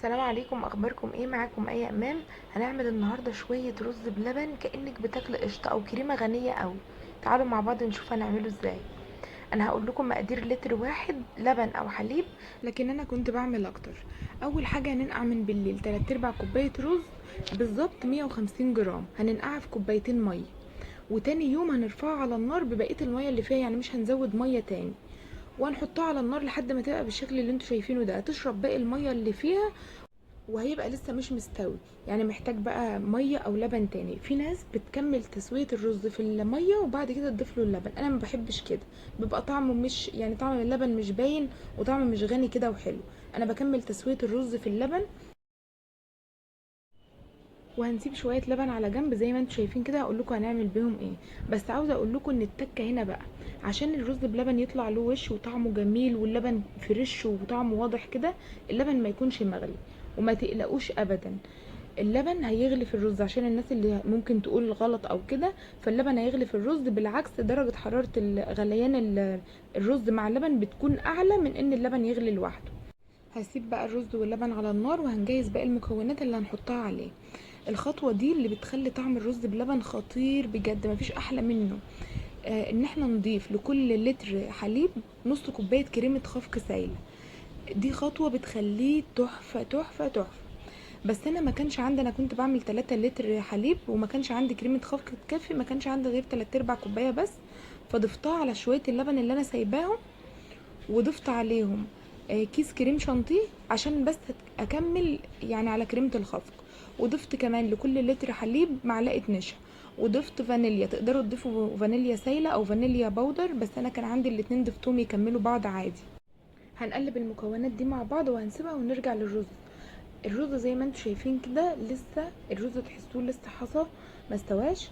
السلام عليكم، اخباركم ايه؟ معاكم ايه امام. هنعمل النهارده شويه رز بلبن كانك بتاكل قشطه او كريمه غنيه قوي. تعالوا مع بعض نشوف هنعمله ازاي. انا هقول لكم مقادير لتر واحد لبن او حليب، لكن انا كنت بعمل اكتر. اول حاجه هننقع من بالليل 3 ارباع كوبايه رز، بالظبط 150 جرام، هننقعها في كوبايتين ميه. وتاني يوم هنرفعها على النار ببقيه الميه اللي فيها، يعني مش هنزود ميه تاني. وهنحطها على النار لحد ما تبقى بالشكل اللي انتوا شايفينه ده، هتشرب باقي الميه اللي فيها وهيبقى لسه مش مستوي، يعني محتاج بقى ميه او لبن تاني. في ناس بتكمل تسويه الرز في الميه وبعد كده تضيف له اللبن، انا ما بحبش كده، بيبقى طعمه مش يعني طعم اللبن مش باين وطعمه مش غني كده وحلو. انا بكمل تسويه الرز في اللبن، وهنسيب شويه لبن على جنب زي ما انتم شايفين كده. هقول لكم هنعمل بيهم ايه، بس عاوزه اقول لكم ان التكه هنا بقى، عشان الرز بلبن يطلع له وش وطعمه جميل واللبن فريش وطعمه واضح كده، اللبن ما يكونش مغلي. وما تقلقوش ابدا، اللبن هيغلي في الرز، عشان الناس اللي ممكن تقول غلط او كده، فاللبن هيغلي في الرز. بالعكس، درجة حرارة غليان الرز مع اللبن بتكون اعلى من ان اللبن يغلي لوحده. هسيب بقى الرز واللبن على النار وهنجهز باقي المكونات اللي هنحطها عليه. الخطوة دي اللي بتخلي طعم الرز بلبن خطير بجد، مفيش احلى منه. ان احنا نضيف لكل لتر حليب نص كوباية كريمة خفق سايلة. دي خطوة بتخليه تحفة تحفة تحفة. بس انا ما كانش عندي، انا كنت بعمل 3 لتر حليب وما كانش عندي كريمه خفق تكفي، ما كانش عندي غير 3 ارباع كوبايه بس. فضفتها على شويه اللبن اللي انا سايباهم، وضفت عليهم كيس كريم شانتيه عشان بس اكمل يعني على كريمه الخفق. وضفت كمان لكل لتر حليب معلقه نشا. وضفت فانيليا، تقدروا تضيفوا فانيليا سايله او فانيليا بودر، بس انا كان عندي الاتنين ضفتهم يكملوا بعض عادي. هنقلب المكونات دي مع بعض وهنسيبها ونرجع للرز. الرز زي ما انتم شايفين كده، لسه الرز تحسوه لسه حصى، ما استواش.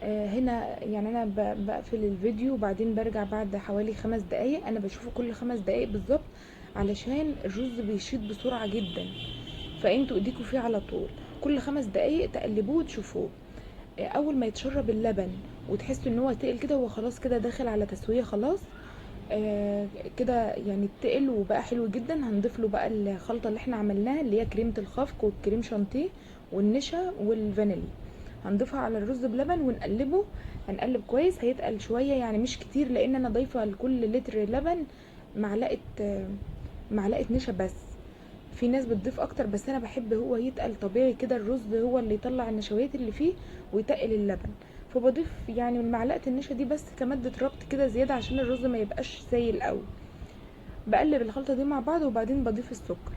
هنا يعني انا بقفل الفيديو وبعدين برجع بعد حوالي 5 دقايق، انا بشوفه كل 5 دقايق بالظبط، علشان الرز بيشيط بسرعة جدا، فانتوا ايديكوا فيه على طول. كل 5 دقايق تقلبوه وتشوفوه. اول ما يتشرب اللبن وتحسوا ان هو تقل كده، هو خلاص كده داخل على تسوية خلاص. كده يعني اتقل وبقى حلو جدا. هنضيف له بقى الخلطه اللي احنا عملناها، اللي هي كريمه الخفق والكريم شانتيه والنشا والفانيليا. هنضيفها على الرز بلبن ونقلبه. هنقلب كويس، هيتقل شويه يعني مش كتير، لان انا ضايفه لكل لتر لبن معلقه معلقه نشا بس. في ناس بتضيف اكتر، بس انا بحب هو يتقل طبيعي كده، الرز هو اللي يطلع النشويات اللي فيه ويتقل اللبن. فبضيف يعني من معلقه النشا دي بس كماده ربط كده زياده، عشان الرز ما يبقاش سايل قوي. بقلب الخلطه دي مع بعض وبعدين بضيف السكر.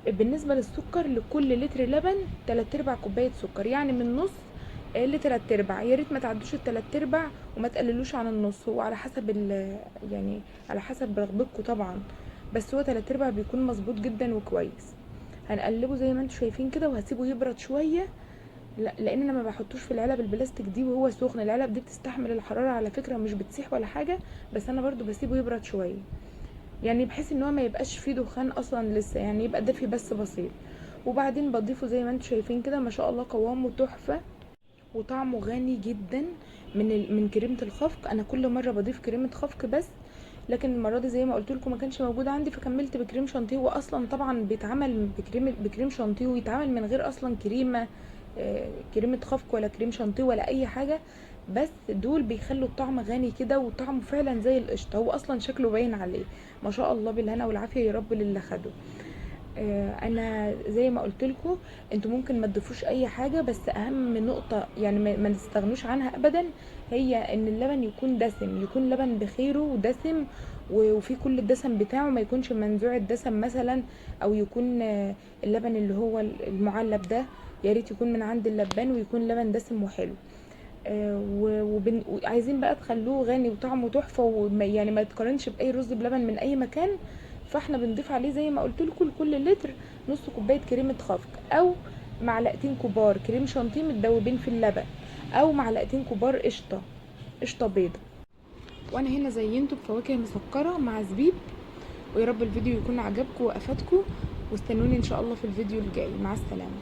بالنسبه للسكر، لكل لتر لبن 3 ارباع كوبايه سكر، يعني من نص لتلات ارباع. يا ريت ما تعدوش التلات ارباع وما تقللوش عن النص، هو على حسب يعني على حسب رغبتكم طبعا، بس هو 3 ارباع بيكون مظبوط جدا وكويس. هنقلبه زي ما انتم شايفين كده وهسيبه يبرد شويه. لان انا ما بحطوش في العلب البلاستيك دي وهو سخن، العلب دي بتستحمل الحراره على فكره، مش بتسيح ولا حاجه، بس انا برضو بسيبه يبرد شويه، يعني بحيث ان هو ما يبقاش فيه دخان اصلا لسه، يعني يبقى دافي بس بسيط. وبعدين بضيفه زي ما انتم شايفين كده، ما شاء الله قوامه تحفه وطعمه غني جدا من كريمه الخفق. انا كل مره بضيف كريمه خفق بس، لكن المره دي زي ما قلت لكم ما كانش موجود عندي، فكملت بكريم شانتيه. واصلا طبعا بيتعمل بكريم شانتيه ويتعمل من غير اصلا كريمه خفق ولا كريم شانتيه ولا اي حاجه، بس دول بيخلوا الطعم غني كده وطعمه فعلا زي القشطه، هو اصلا شكله باين عليه. ما شاء الله، بالهنا والعافيه يا رب للي خده. انا زي ما قلت لكم، انتوا ممكن ما تضيفوش اي حاجه، بس اهم نقطه يعني ما نستغنوش عنها ابدا، هي ان اللبن يكون دسم، يكون لبن بخيره ودسم وفي كل الدسم بتاعه، ما يكونش منزوع الدسم مثلا، او يكون اللبن اللي هو المعلب ده، يا ريت يكون من عند اللبان ويكون لبن دسم وحلو. وعايزين بقى تخلوه غني وطعمه تحفه، ويعني ما يتقارنش باي رز بلبن من اي مكان. فاحنا بنضيف عليه زي ما قلت لكم لكل لتر نص كوبايه كريمه خفق، او معلقتين كبار كريم شانتيه متدوبين في اللبن، او معلقتين كبار قشطه بيضه. وانا هنا زينته بفواكه مسكره مع زبيب. ويا رب الفيديو يكون عجبكم وافادكم، واستنوني ان شاء الله في الفيديو الجاي. مع السلامه.